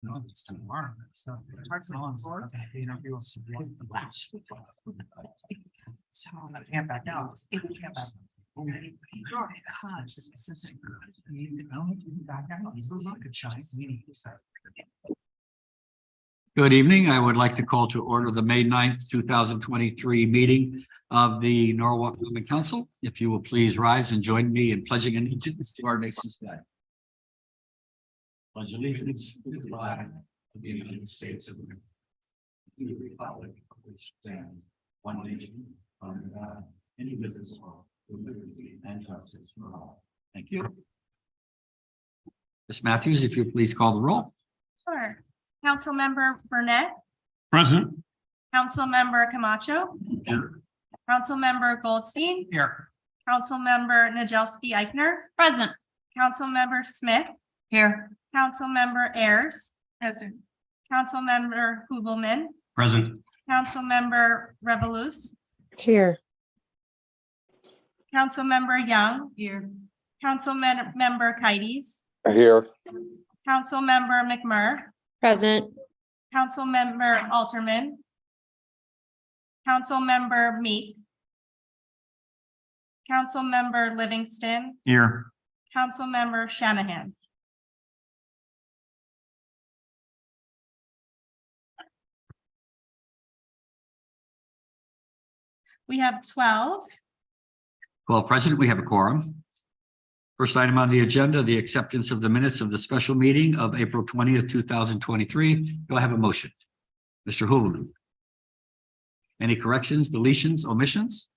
No, it's tomorrow. So I can't back out. Can't back. Good evening. I would like to call to order the May 9th, 2023 meeting of the Norwalk Common Council. If you will please rise and join me in pledging allegiance to our nation's flag. Pledge allegiance to the flag of the United States of America, to the republic for which stands one nation under God, indivisible, with liberty and justice for all. Thank you. Ms. Matthews, if you please call the roll. Sure. Councilmember Burnett, Present. Councilmember Camacho, Here. Councilmember Goldstein, Here. Councilmember Nagelski Eichner. Present. Councilmember Smith. Here. Councilmember Ayers. Present. Councilmember Hubelman. Present. Councilmember Revelous. Here. Councilmember Young. Here. Councilmember Kites. Here. Councilmember McMurr. Present. Councilmember Alterman. Councilmember Meek. Councilmember Livingston. Here. Councilmember Shanahan. We have 12. Well, President, we have a quorum. First item on the agenda, the acceptance of the minutes of the special meeting of April 20th, 2023. Do I have a motion? Mr. Hubelman. Any corrections, deletions, omissions?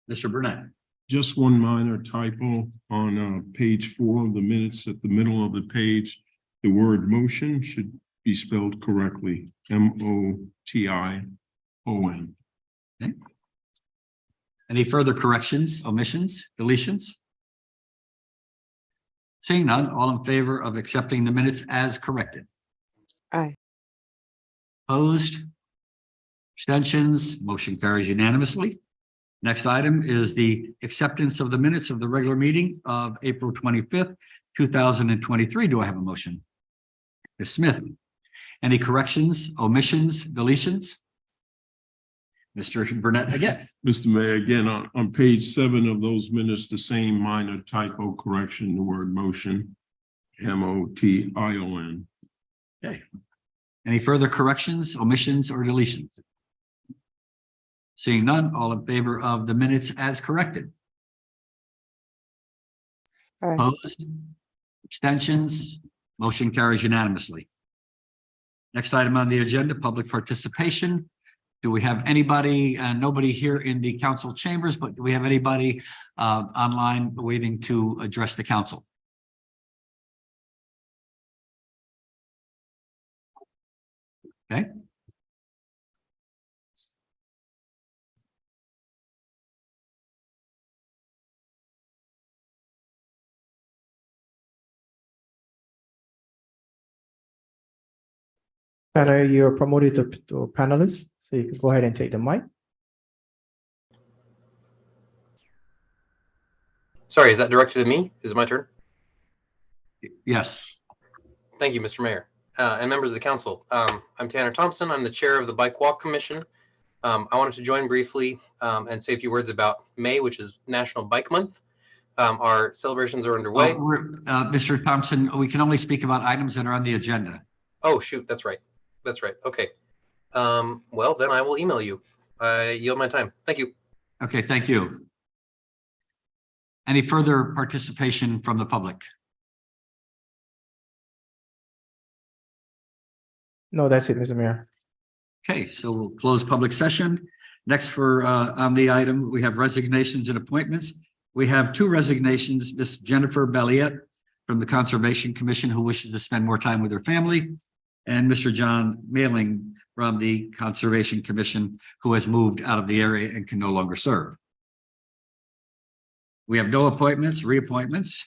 Mr. Burnett. Just one minor typo on page 4 of the minutes at the middle of the page. The word motion should be spelled correctly. MOTION. Okay. Any further corrections, omissions, deletions? Seeing none, all in favor of accepting the minutes as corrected? Aye. Opposed? Abstentions? Motion carries unanimously. Next item is the acceptance of the minutes of the regular meeting of April 25th, 2023. Do I have a motion? Ms. Smith. Any corrections, omissions, deletions? Mr. Burnett again. Mr. Mayor, again, on page 7 of those minutes, the same minor typo correction, the word motion, MOTION. Okay. Any further corrections, omissions, or deletions? Seeing none, all in favor of the minutes as corrected? Aye. Opposed? Abstentions? Motion carries unanimously. Next item on the agenda, public participation. Do we have anybody, nobody here in the council chambers, but do we have anybody online waiting to address the council? Okay. Tyler, you're promoted to panelist, so you can go ahead and take the mic. Sorry, is that directed at me? Is it my turn? Yes. Thank you, Mr. Mayor, and members of the council. I'm Tanner Thompson. I'm the chair of the Bike Walk Commission. I wanted to join briefly and say a few words about May, which is National Bike Month. Our celebrations are underway. Mr. Thompson, we can only speak about items that are on the agenda. Oh, shoot, that's right. That's right. Okay. Well, then I will email you. I yield my time. Thank you. Okay, thank you. Any further participation from the public? No, that's it, Mr. Mayor. Okay, so we'll close public session. Next for on the item, we have resignations and appointments. We have 2 resignations, Ms. Jennifer Belliette from the Conservation Commission, who wishes to spend more time with her family, and Mr. John Mailing from the Conservation Commission, who has moved out of the area and can no longer serve. We have no appointments, reappointments.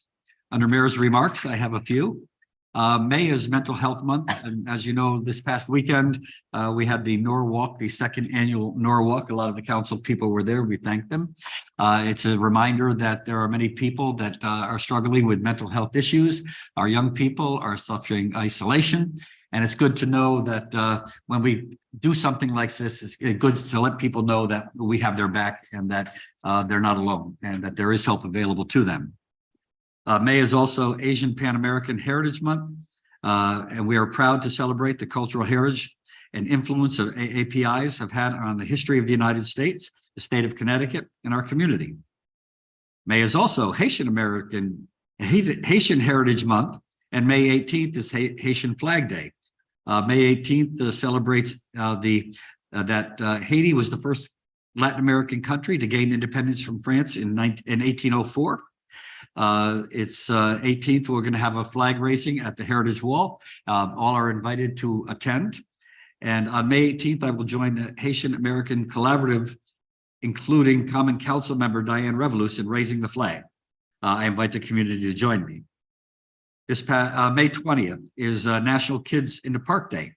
Under Mayor's remarks, I have a few. May is Mental Health Month, and as you know, this past weekend, we had the Norwalk, the second annual Norwalk. A lot of the council people were there. We thanked them. It's a reminder that there are many people that are struggling with mental health issues. Our young people are suffering isolation, and it's good to know that when we do something like this, it's good to let people know that we have their back and that they're not alone and that there is help available to them. May is also Asian Pan American Heritage Month, and we are proud to celebrate the cultural heritage and influence of AAPIs have had on the history of the United States, the state of Connecticut, and our community. May is also Haitian Heritage Month, and May 18th is Haitian Flag Day. May 18th celebrates that Haiti was the first Latin American country to gain independence from France in 1804. It's 18th. We're going to have a flag raising at the Heritage Wall. All are invited to attend. And on May 18th, I will join the Haitian American Collaborative, including Common Council member Diane Revolus, in raising the flag. I invite the community to join me. This May 20th is National Kids in the Park Day.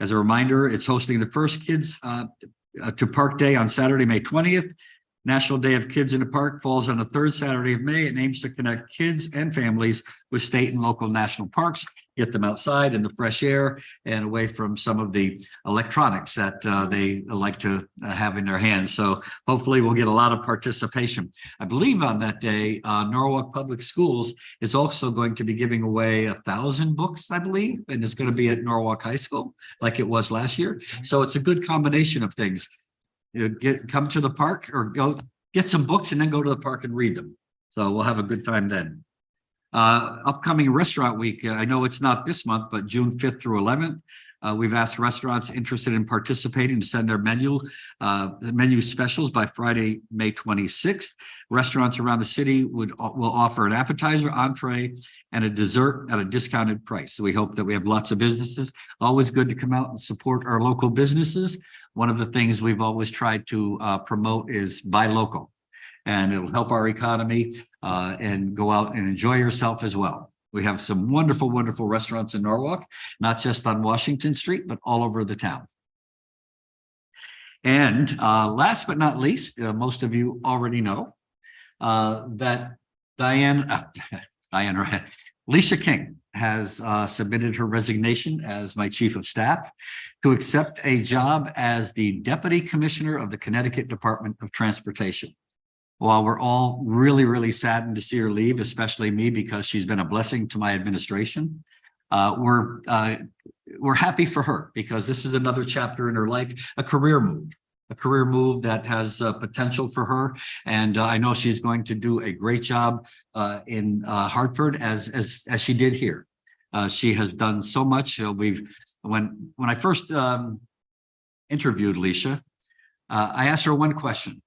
As a reminder, it's hosting the first Kids to Park Day on Saturday, May 20th. National Day of Kids in the Park falls on the third Saturday of May and aims to connect kids and families with state and local national parks, get them outside in the fresh air and away from some of the electronics that they like to have in their hands. So hopefully we'll get a lot of participation. I believe on that day, Norwalk Public Schools is also going to be giving away 1,000 books, I believe, and it's going to be at Norwalk High School like it was last year. So it's a good combination of things. Come to the park or go get some books and then go to the park and read them. So we'll have a good time then. Upcoming restaurant week. I know it's not this month, but June 5th through 11th. We've asked restaurants interested in participating to send their menu specials by Friday, May 26th. Restaurants around the city will offer an appetizer, entree, and a dessert at a discounted price. So we hope that we have lots of businesses. Always good to come out and support our local businesses. One of the things we've always tried to promote is buy local, and it'll help our economy and go out and enjoy yourself as well. We have some wonderful, wonderful restaurants in Norwalk, not just on Washington Street, but all over the town. And last but not least, most of you already know that Alicia King has submitted her resignation as my chief of staff to accept a job as the Deputy Commissioner of the Connecticut Department of Transportation. While we're all really, really saddened to see her leave, especially me, because she's been a blessing to my administration, we're happy for her because this is another chapter in her life, a career move that has potential for her. And I know she's going to do a great job in Hartford as she did here. She has done so much. When I first interviewed Alicia, I asked her one question.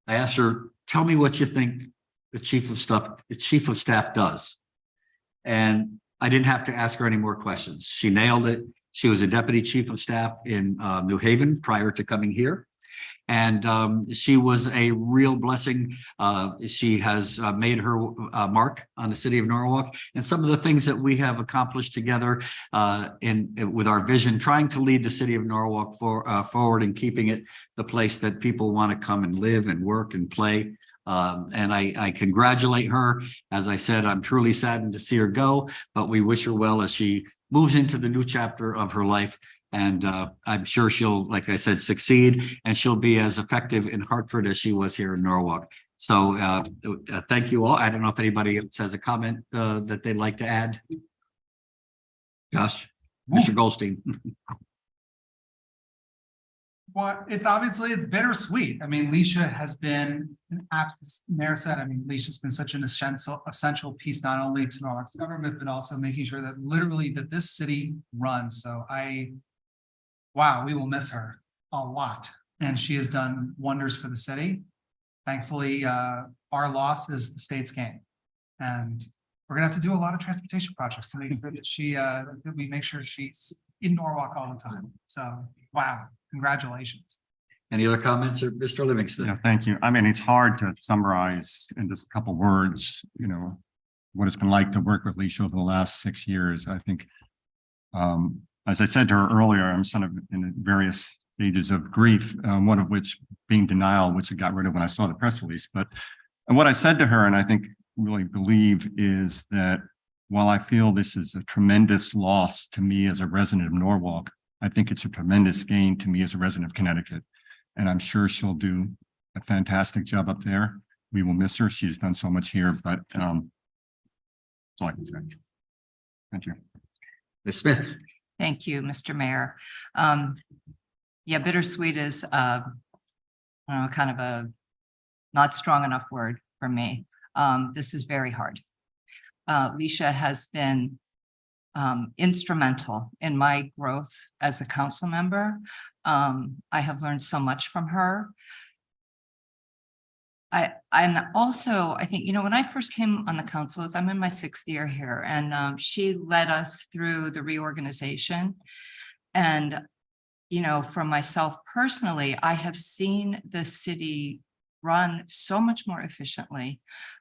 I asked her, tell me what you think the chief of staff does. And I didn't have to ask her any more questions. She nailed it. She was a deputy chief of staff in New Haven prior to coming here. And she was a real blessing. She has made her mark on the city of Norwalk, and some of the things that we have accomplished together with our vision, trying to lead the city of Norwalk forward and keeping it the place that people want to come and live and work and play. And I congratulate her. As I said, I'm truly saddened to see her go, but we wish her well as she moves into the new chapter of her life. And I'm sure she'll, like I said, succeed, and she'll be as effective in Hartford as she was here in Norwalk. So thank you all. I don't know if anybody else has a comment that they'd like to add. Gosh, Mr. Goldstein. Well, it's bittersweet. I mean, Alicia has been Mayor said, Alicia's been such an essential piece, not only to Norwalk's government, but also making sure that literally that this city runs. So wow, we will miss her a lot. And she has done wonders for the city. Thankfully, our loss is the state's gain. And we're gonna have to do a lot of transportation projects to make sure that we make sure she's in Norwalk all the time. So, wow, congratulations. Any other comments, Mr. Livingston? Yeah, thank you. It's hard to summarize in just a couple words, what it's been like to work with Leisha over the last 6 years. I think, as I said to her earlier, I'm sort of in various stages of grief, one of which being denial, which I got rid of when I saw the press release. But and what I said to her, and I think really believe, is that while I feel this is a tremendous loss to me as a resident of Norwalk, I think it's a tremendous gain to me as a resident of Connecticut. And I'm sure she'll do a fantastic job up there. We will miss her. She's done so much here, but that's all I can say. Thank you. Ms. Smith. Thank you, Mr. Mayor. Yeah, bittersweet is, I don't know, kind of a not strong enough word for me. This is very hard. Leisha has been instrumental in my growth as a council member. I have learned so much from her. And also, I think, when I first came on the council, I'm in my 6th year here, and she led us through the reorganization. And, for myself personally, I have seen the city run so much more efficiently.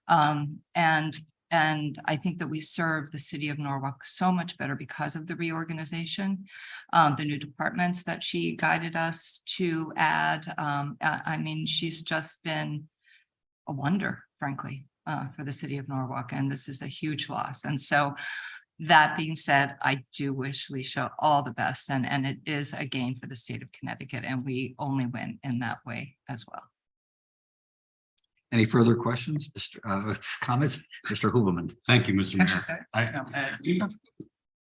And I think that we serve the city of Norwalk so much better because of the reorganization, the new departments that she guided us to add. I mean, she's just been a wonder, frankly, for the city of Norwalk, and this is a huge loss. And so that being said, I do wish Leisha all the best, and it is a gain for the state of Connecticut, and we only win in that way as well. Any further questions, comments? Mr. Huberman. Thank you, Mr. Can she say? Mayor.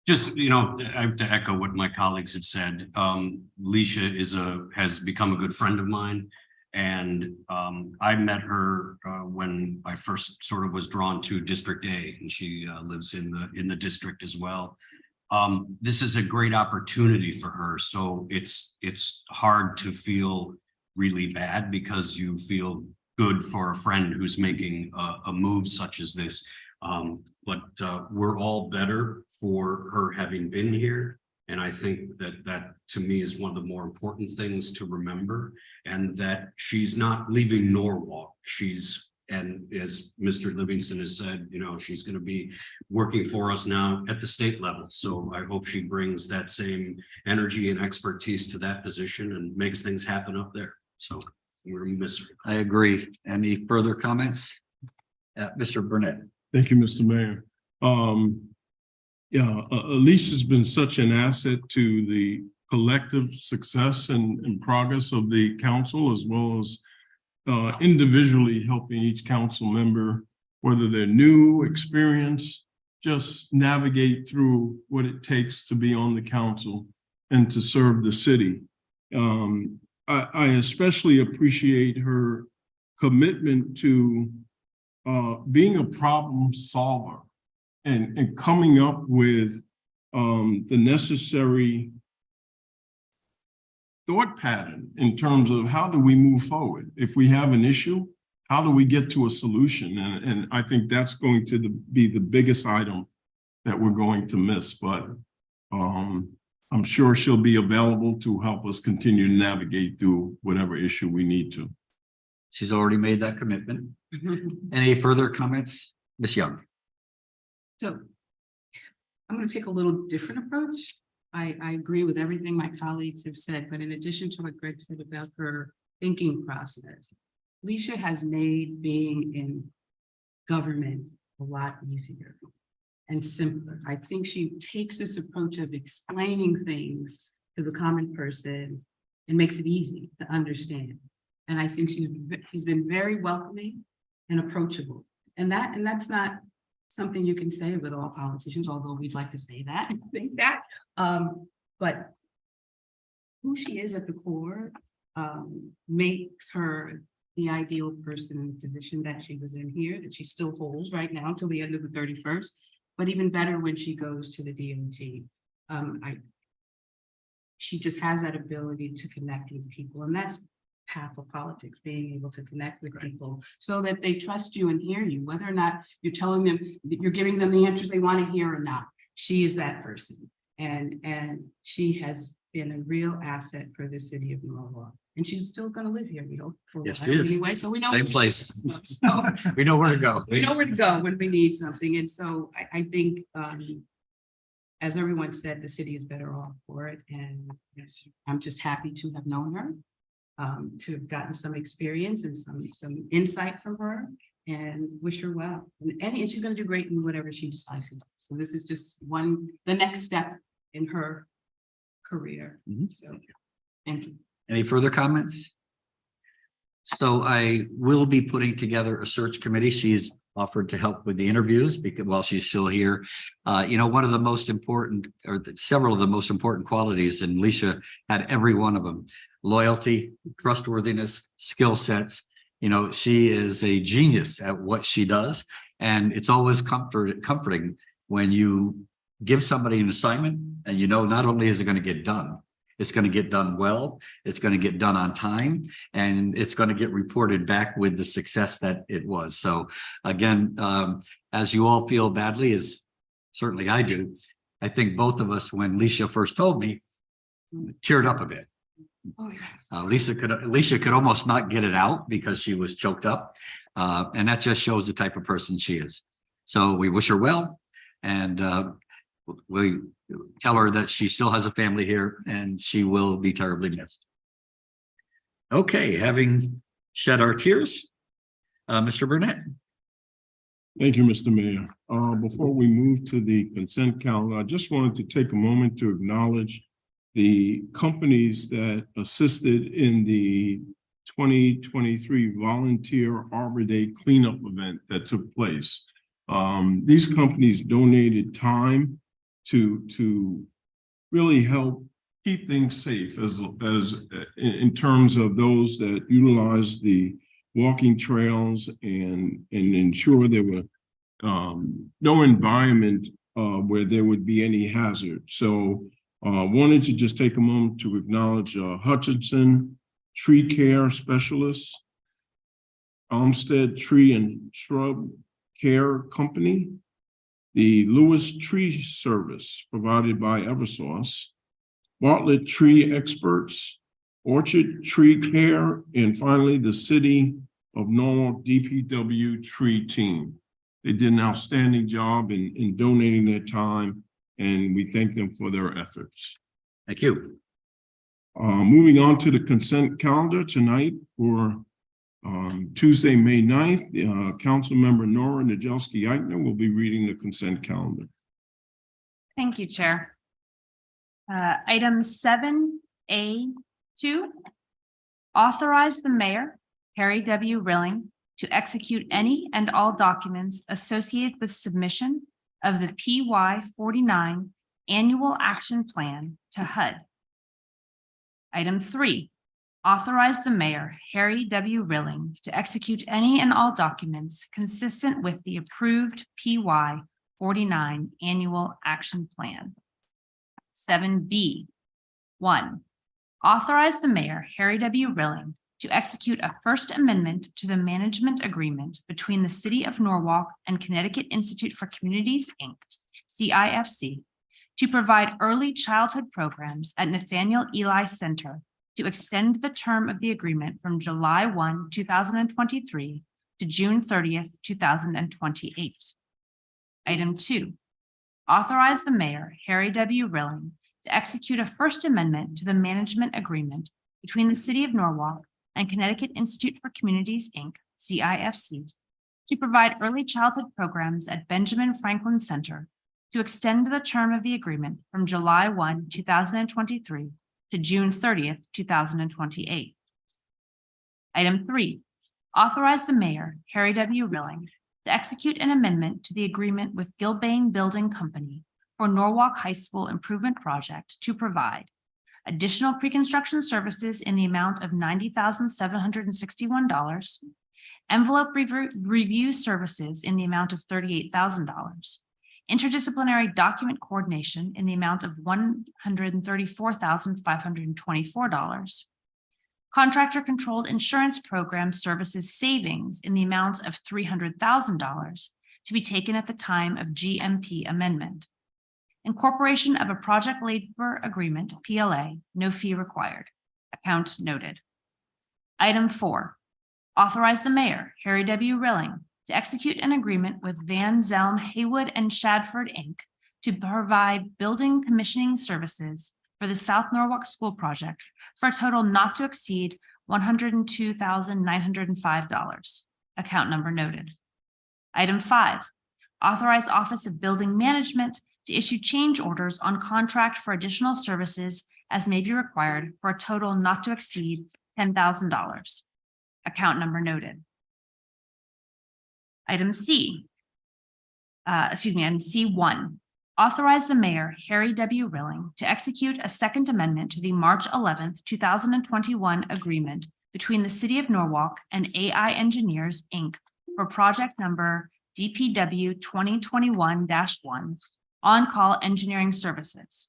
I have to echo what my colleagues have said. Leisha has become a good friend of mine. And I met her when I first sort of was drawn to District A, and she lives in the district as well. This is a great opportunity for her. So it's hard to feel really bad because you feel good for a friend who's making a move such as this. But we're all better for her having been here. And I think that to me is one of the more important things to remember, and that she's not leaving Norwalk. And as Mr. Livingston has said, she's going to be working for us now at the state level. So I hope she brings that same energy and expertise to that position and makes things happen up there. So we're going to miss her. I agree. Any further comments? Mr. Burnett. Thank you, Mr. Mayor. Alicia's been such an asset to the collective success and progress of the council, as well as individually helping each council member, whether they're new, experienced, just navigate through what it takes to be on the council and to serve the city. I especially appreciate her commitment to being a problem solver and coming up with the necessary thought pattern in terms of how do we move forward? If we have an issue, how do we get to a solution? And I think that's going to be the biggest item that we're going to miss. But I'm sure she'll be available to help us continue to navigate through whatever issue we need to. She's already made that commitment. Any further comments? Ms. Young. So I'm going to take a little different approach. I agree with everything my colleagues have said, but in addition to what Greg said about her thinking process, Leisha has made being in government a lot easier and simpler. I think she takes this approach of explaining things to the common person and makes it easy to understand. And I think she's been very welcoming and approachable. And that's not something you can say with all politicians, although we'd like to say that and think that. But who she is at the core makes her the ideal person in the position that she was in here, that she still holds right now until the end of the 31st, but even better when she goes to the DOT. She just has that ability to connect with people, and that's half of politics, being able to connect with people so that they trust you and hear you, whether or not you're telling them that you're giving them the answers they want to hear or not. She is that person, and she has been a real asset for the city of Norwalk. And she's still gonna live here, you know. for a Yes, she while is. Anyway, so we know. Same where she place. is. So We know where to go. we know where to go when we need something. And so I think, as everyone said, the city is better off for it. And yes, I'm just happy to have known her, to have gotten some experience and some insight from her, and wish her well. And she's gonna do great in whatever she decides to do. So this is just the next step in her career. Mhm. So, thank you. Any further comments? So I will be putting together a search committee. She's offered to help with the interviews because while she's still here. One of the most important, several of the most important qualities, and Leisha had every one of them: loyalty, trustworthiness, skill sets. She is a genius at what she does. And it's always comforting when you give somebody an assignment and not only is it going to get done, it's going to get done well, it's going to get done on time, and it's going to get reported back with the success that it was. So again, as you all feel badly, as certainly I do, I think both of us, when Leisha first told me, teared up a bit. Oh, yes. Leisha could almost not get it out because she was choked up. And that just shows the type of person she is. So we wish her well, and we tell her that she still has a family here and she will be terribly missed. Okay, having shed our tears, Mr. Burnett. Thank you, Mr. Mayor. Before we move to the consent calendar, I just wanted to take a moment to acknowledge the companies that assisted in the 2023 Volunteer Arbor Day cleanup event that took place. These companies donated time to really help keep things safe as in terms of those that utilize the walking trails and ensure there were no environment where there would be any hazard. So wanted to just take a moment to acknowledge Hutchinson Tree Care Specialists, Olmsted Tree and Shrub Care Company, the Lewis Tree Service provided by Eversource, Bartlett Tree Experts, Orchard Tree Care, and finally, the City of Norwalk DPW Tree Team. They did an outstanding job in donating their time, and we thank them for their efforts. Thank you. Moving on to the consent calendar tonight for Tuesday, May 9th, Council Member Nora Najelski-Eichner will be reading the consent calendar. Thank you, Chair. Item 7A2, authorize the mayor, Harry W. Rilling, to execute any and all documents associated with submission of the PY49 Annual Action Plan to HUD. Item 3, authorize the mayor, Harry W. Rilling, to execute any and all documents consistent with the approved PY49 Annual Action Plan. 7B, 1, authorize the mayor, Harry W. Rilling, to execute a First Amendment to the Management Agreement between the City of Norwalk and Connecticut Institute for Communities, Inc., CIFC, to provide early childhood programs at Nathaniel Eli Center to extend the term of the agreement from July 1, 2023 to June 30th, 2028. Item 2, authorize the mayor, Harry W. Rilling, to execute a First Amendment to the Management Agreement between the City of Norwalk and Connecticut Institute for Communities, Inc., CIFC, to provide early childhood programs at Benjamin Franklin Center to extend the term of the agreement from July 1, 2023 to June 30th, 2028. Item 3, authorize the mayor, Harry W. Rilling, to execute an amendment to the agreement with Gilbane Building Company for Norwalk High School Improvement Project to provide additional pre-construction services in the amount of $90,761, envelope review services in the amount of $38,000, interdisciplinary document coordination in the amount of $134,524, contractor-controlled insurance program services savings in the amount of $300,000 to be taken at the time of GMP amendment, Incorporation of a project labor agreement, PLA, no fee required. Account noted. Item 4, authorize the mayor, Harry W. Rilling, to execute an agreement with Van Zelm Haywood and Shadford, Inc. to provide building commissioning services for the South Norwalk School project for a total not to exceed $102,905. Account number noted. Item 5, authorize Office of Building Management to issue change orders on contract for additional services as may be required for a total not to exceed $10,000. Account number noted. Item C, item C1, authorize the mayor, Harry W. Rilling, to execute a second amendment to the March 11th, 2021 agreement between the City of Norwalk and AI Engineers, Inc. for project number DPW 2021-1, on-call engineering services.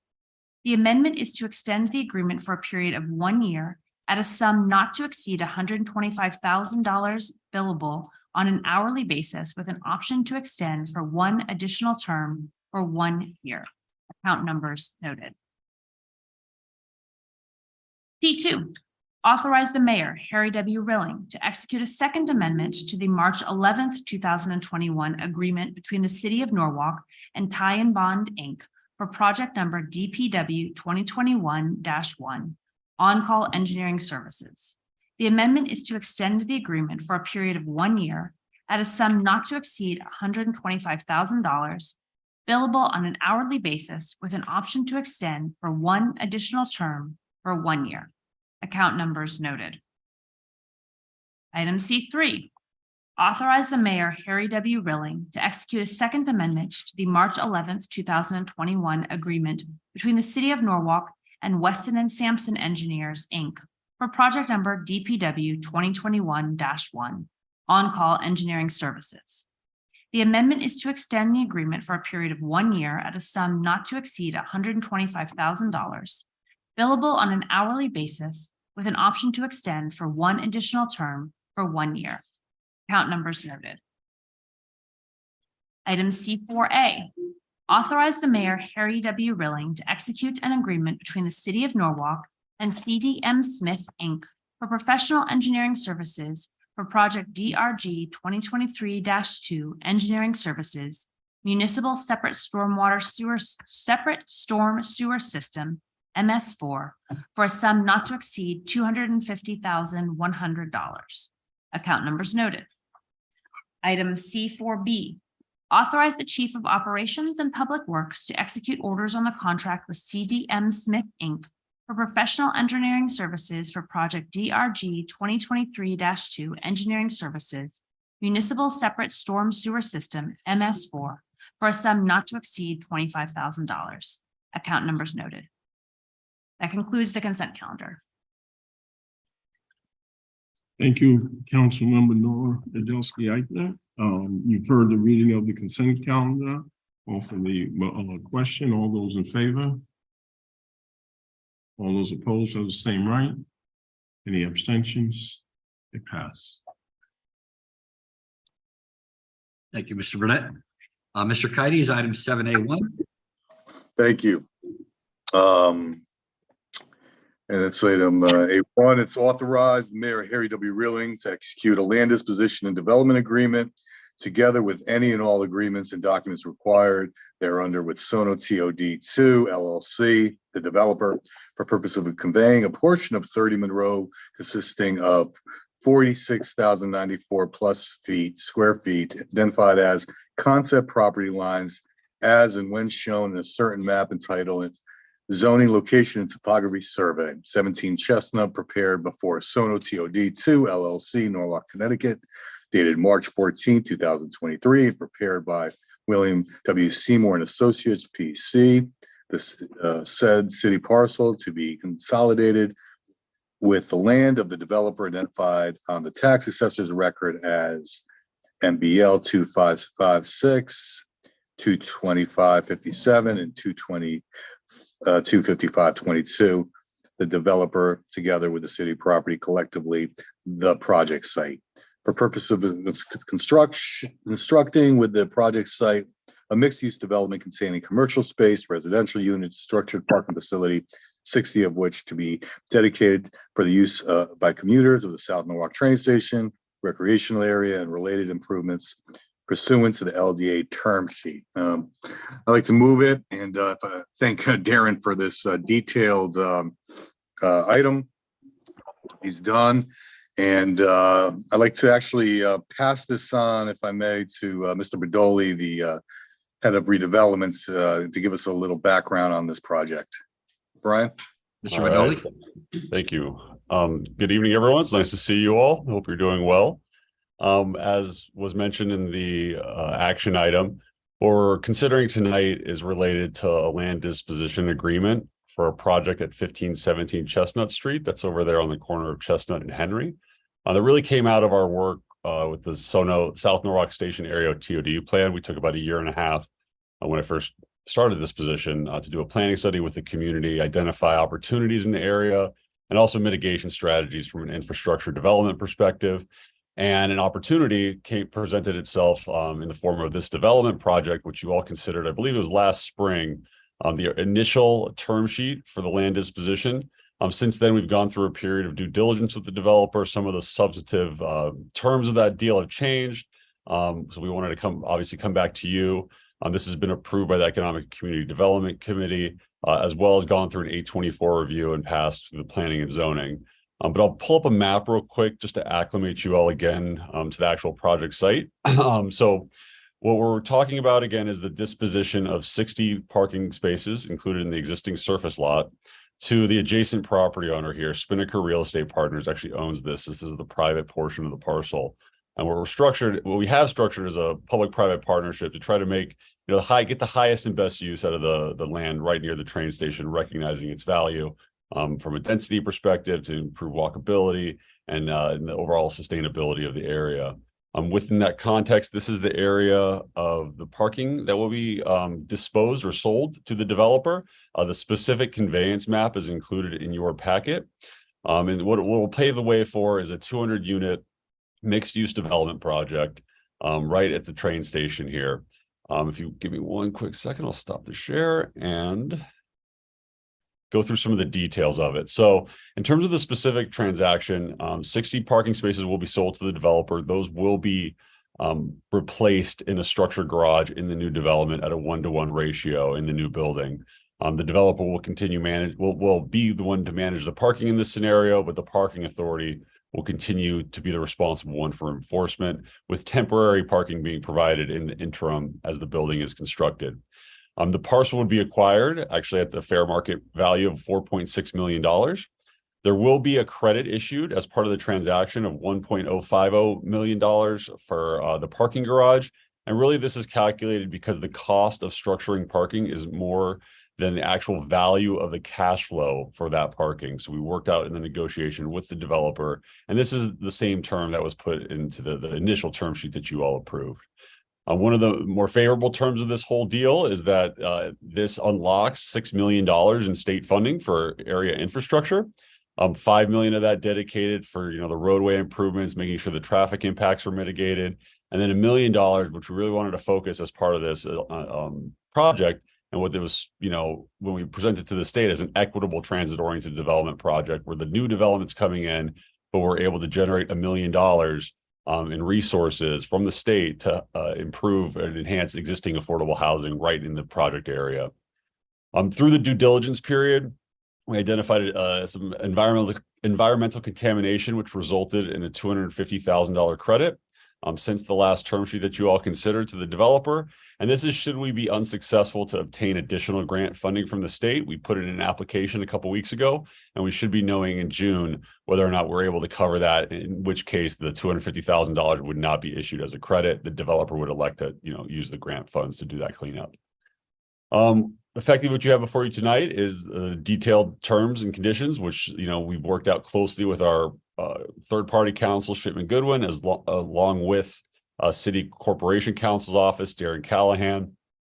The amendment is to extend the agreement for a period of 1 year at a sum not to exceed $125,000 billable on an hourly basis with an option to extend for one additional term for 1 year. Account numbers noted. C2, authorize the mayor, Harry W. Rilling, to execute a second amendment to the March 11th, 2021 agreement between the City of Norwalk and Tie and Bond, Inc. for project number DPW 2021-1, on-call engineering services. The amendment is to extend the agreement for a period of 1 year at a sum not to exceed $125,000, billable on an hourly basis with an option to extend for one additional term for 1 year. Account numbers noted. Item C3, authorize the mayor, Harry W. Rilling, to execute a second amendment to the March 11th, 2021 agreement between the City of Norwalk and Weston and Sampson Engineers, Inc. for project number DPW 2021-1, on-call engineering services. The amendment is to extend the agreement for a period of 1 year at a sum not to exceed $125,000, billable on an hourly basis with an option to extend for one additional term for 1 year. Account numbers noted. Item C4A, authorize the mayor, Harry W. Rilling, to execute an agreement between the City of Norwalk and CDM Smith, Inc. for professional engineering services for project DRG 2023-2 engineering services, municipal separate storm sewer system, MS4, for a sum not to exceed $250,100. Account numbers noted. Item C4B, authorize the Chief of Operations and Public Works to execute orders on the contract with CDM Smith, Inc. for professional engineering services for project DRG 2023-2 engineering services, municipal separate storm sewer system, MS4, for a sum not to exceed $25,000. Account numbers noted. That concludes the consent calendar. Thank you, Councilmember Nora Nadelsky-Eichner. You've heard the reading of the consent calendar. Also the question, all those in favor? All those opposed have the same right. Any abstentions? It passed. Thank you, Mr. Burnett. Mr. Kites, item 7A1. Thank you. And it's item A1, it's authorized Mayor Harry W. Rilling to execute a land disposition and development agreement together with any and all agreements and documents required thereunder with Sono TOD2 LLC, the developer, for purpose of conveying a portion of 30 Monroe consisting of 46,094 plus square feet, identified as concept property lines as and when shown in a certain map entitled Zoning Location and Topography Survey, 17 Chestnut, prepared before Sono TOD2 LLC, Norwalk, Connecticut, dated March 14, 2023, and prepared by William W. Seymour and Associates, PC. This said city parcel to be consolidated with the land of the developer identified on the tax assessor's record as MBL 2556, 22557, and 25522, the developer together with the city property, collectively the project site. For purpose of constructing with the project site a mixed-use development containing commercial space, residential units, structured parking facility, 60 of which to be dedicated for the use by commuters of the South Norwalk train station, recreational area, and related improvements pursuant to the LDA term sheet. I'd like to move it and thank Darren for this detailed item. He's done. And I'd like to actually pass this on, if I may, to Mr. Bedoli, the head of redevelopment, to give us a little background on this project. Brian? Mr. All Bedoli? right. Thank you. Good evening, everyone. It's nice to see you all. Hope you're doing well. As was mentioned in the action item, what we're considering tonight is related to a land disposition agreement for a project at 1517 Chestnut Street. That's over there on the corner of Chestnut and Henry. That really came out of our work with the South Norwalk Station Area TOD plan. We took about a year and a half when I first started this position to do a planning study with the community, identify opportunities in the area, and also mitigation strategies from an infrastructure development perspective. And an opportunity presented itself in the form of this development project, which you all considered, I believe it was last spring, the initial term sheet for the land disposition. Since then, we've gone through a period of due diligence with the developer. Some of the substantive terms of that deal have changed. So we wanted to obviously come back to you. This has been approved by the Economic Community Development Committee, as well as gone through an 824 review and passed through the planning and zoning. But I'll pull up a map real quick just to acclimate you all again to the actual project site. So what we're talking about again is the disposition of 60 parking spaces included in the existing surface lot to the adjacent property owner here. Spinnaker Real Estate Partners actually owns this. This is the private portion of the parcel. And what we have structured is a public-private partnership to try to make, get the highest and best use out of the land right near the train station, recognizing its value from a density perspective to improve walkability and the overall sustainability of the area. Within that context, this is the area of the parking that will be disposed or sold to the developer. The specific conveyance map is included in your packet. And what it will pave the way for is a 200-unit mixed-use development project right at the train station here. If you give me one quick second, I'll stop the share and go through some of the details of it. So in terms of the specific transaction, 60 parking spaces will be sold to the developer. Those will be replaced in a structured garage in the new development at a 1-to-1 ratio in the new building. The developer will will be the one to manage the parking in this scenario, but the parking authority will continue to be the responsible one for enforcement, with temporary parking being provided in the interim as the building is constructed. The parcel would be acquired actually at the fair market value of $4.6 million. There will be a credit issued as part of the transaction of $1.050 million for the parking garage. And really this is calculated because the cost of structuring parking is more than the actual value of the cash flow for that parking. So we worked out in the negotiation with the developer, and this is the same term that was put into the initial term sheet that you all approved. One of the more favorable terms of this whole deal is that this unlocks $6 million in state funding for area infrastructure. $5 million of that dedicated for the roadway improvements, making sure the traffic impacts are mitigated, and then $1 million, which we really wanted to focus as part of this project. And what there was, when we presented to the state as an equitable transit-oriented development project, where the new development's coming in, but we're able to generate $1 million in resources from the state to improve and enhance existing affordable housing right in the project area. Through the due diligence period, we identified some environmental contamination, which resulted in a $250,000 credit since the last term sheet that you all considered to the developer. And this is should we be unsuccessful to obtain additional grant funding from the state. We put in an application a couple weeks ago, and we should be knowing in June whether or not we're able to cover that, in which case the $250,000 would not be issued as a credit. The developer would elect to use the grant funds to do that cleanup. Effectively, what you have before you tonight is detailed terms and conditions, which we've worked out closely with our third-party counsel, Shipman Goodwin, along with City Corporation Counsel's Office, Darren Callahan.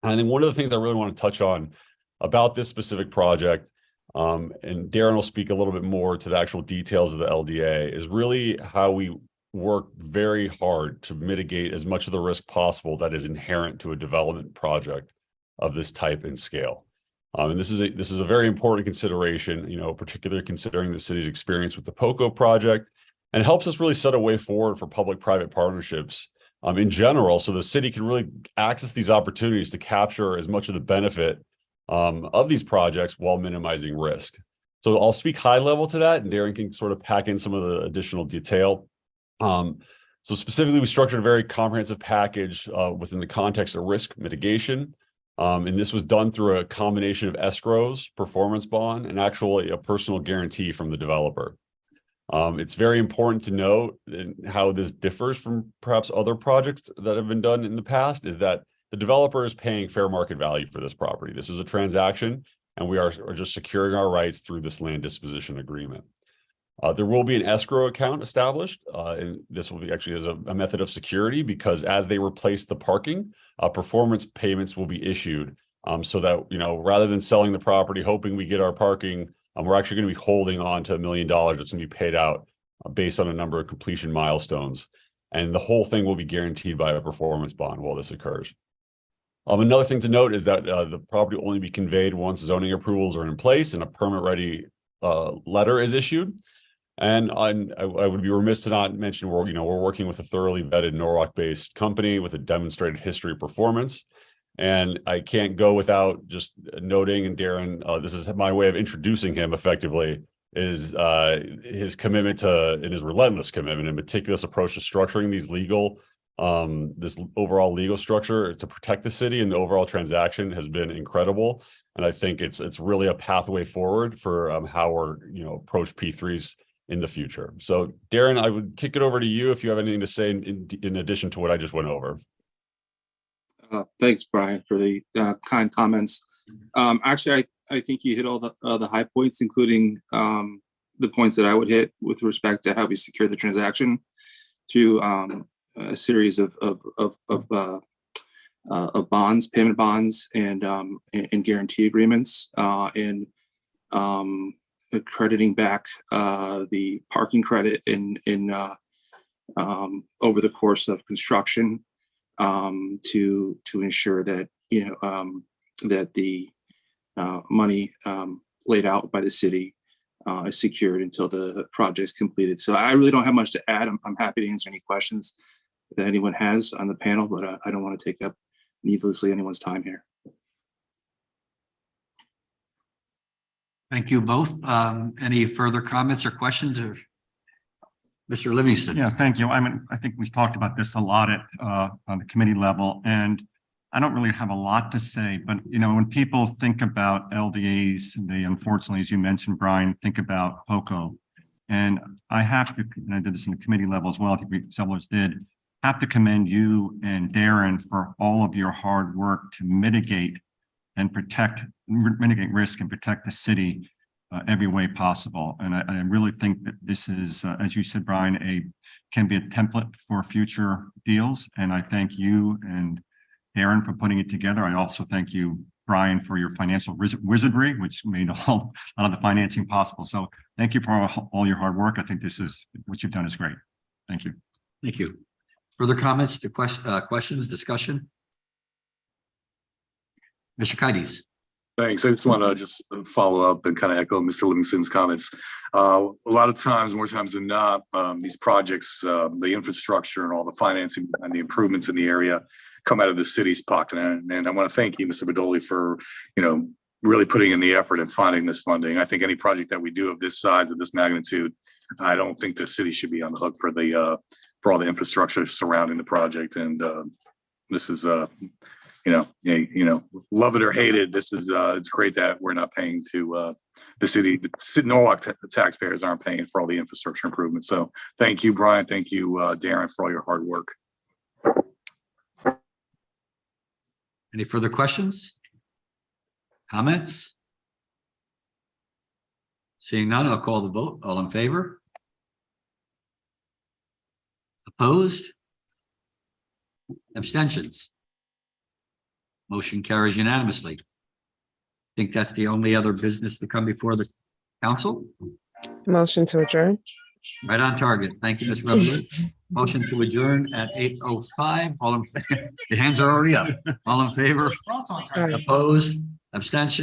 And I think one of the things I really want to touch on about this specific project, and Darren will speak a little bit more to the actual details of the LDA, is really how we worked very hard to mitigate as much of the risk possible that is inherent to a development project of this type and scale. And this is a very important consideration, particularly considering the city's experience with the POCO project, and helps us really set a way forward for public-private partnerships in general, so the city can really access these opportunities to capture as much of the benefit of these projects while minimizing risk. So I'll speak high level to that, and Darren can sort of pack in some of the additional detail. So specifically, we structured a very comprehensive package within the context of risk mitigation. And this was done through a combination of escrows, performance bond, and actually a personal guarantee from the developer. It's very important to note how this differs from perhaps other projects that have been done in the past, is that the developer is paying fair market value for this property. This is a transaction, and we are just securing our rights through this land disposition agreement. There will be an escrow account established, and this will be actually as a method of security, because as they replace the parking, performance payments will be issued, so that, rather than selling the property hoping we get our parking, we're actually going to be holding on to $1 million that's going to be paid out based on a number of completion milestones. And the whole thing will be guaranteed by a performance bond while this occurs. Another thing to note is that the property will only be conveyed once zoning approvals are in place and a permit-ready letter is issued. And I would be remiss to not mention we're working with a thoroughly vetted Norwalk-based company with a demonstrated history of performance. And I can't go without just noting, and Darren, this is my way of introducing him effectively, is his commitment to, and his relentless commitment and meticulous approach to structuring these this overall legal structure to protect the city, and the overall transaction has been incredible. And I think it's really a pathway forward for how we're approach P3s in the future. So Darren, I would kick it over to you if you have anything to say in addition to what I just went over. Thanks, Brian, for the kind comments. Actually, I think you hit all the high points, including the points that I would hit with respect to how we secure the transaction through a series of bonds, payment bonds, and guarantee agreements, and crediting back the parking credit in over the course of construction, to ensure that that the money laid out by the city is secured until the project's completed. So I really don't have much to add. I'm happy to answer any questions that anyone has on the panel, but I don't want to take up needlessly anyone's time here. Thank you both. Any further comments or questions, or Mr. Livingston? Yeah, thank you. I mean, I think we've talked about this a lot at on the committee level, and I don't really have a lot to say, but when people think about LDAs, they unfortunately, as you mentioned, Brian, think about POCO. And I have to, and I did this in the committee level as well, I think several of us did, have to commend you and Darren for all of your hard work to mitigate risk and protect the city every way possible. And I really think that this is, as you said, Brian, can be a template for future deals. And I thank you and Darren for putting it together. I also thank you, Brian, for your financial wizardry, which made a lot of the financing possible. So thank you for all your hard work. I think what you've done is great. Thank you. Thank you. Further comments to questions, discussion? Mr. Kites. Thanks. I just want to just follow up and kind of echo Mr. Livingston's comments. A lot of times, more times than not, these projects, the infrastructure and all the financing and the improvements in the area come out of the city's pocket. And I want to thank you, Mr. Badoli, for, really putting in the effort and finding this funding. I think any project that we do of this size, of this magnitude, I don't think the city should be on the hook for for all the infrastructure surrounding the project. And this is, love it or hate it. This is, it's great that we're not paying to the city Norwalk taxpayers aren't paying for all the infrastructure improvements. So thank you, Brian. Thank you, Darren, for all your hard work. Any further questions? Comments? Seeing none, I'll call the vote. All in favor? Opposed? Abstentions? Motion carries unanimously. I think that's the only other business to come before the council. Motion to adjourn. Right on target. Thank you, Ms. Revelou. Motion to adjourn at 8:05. All in, the hands are already up. All in favor? We're also on target. Opposed? Abstention?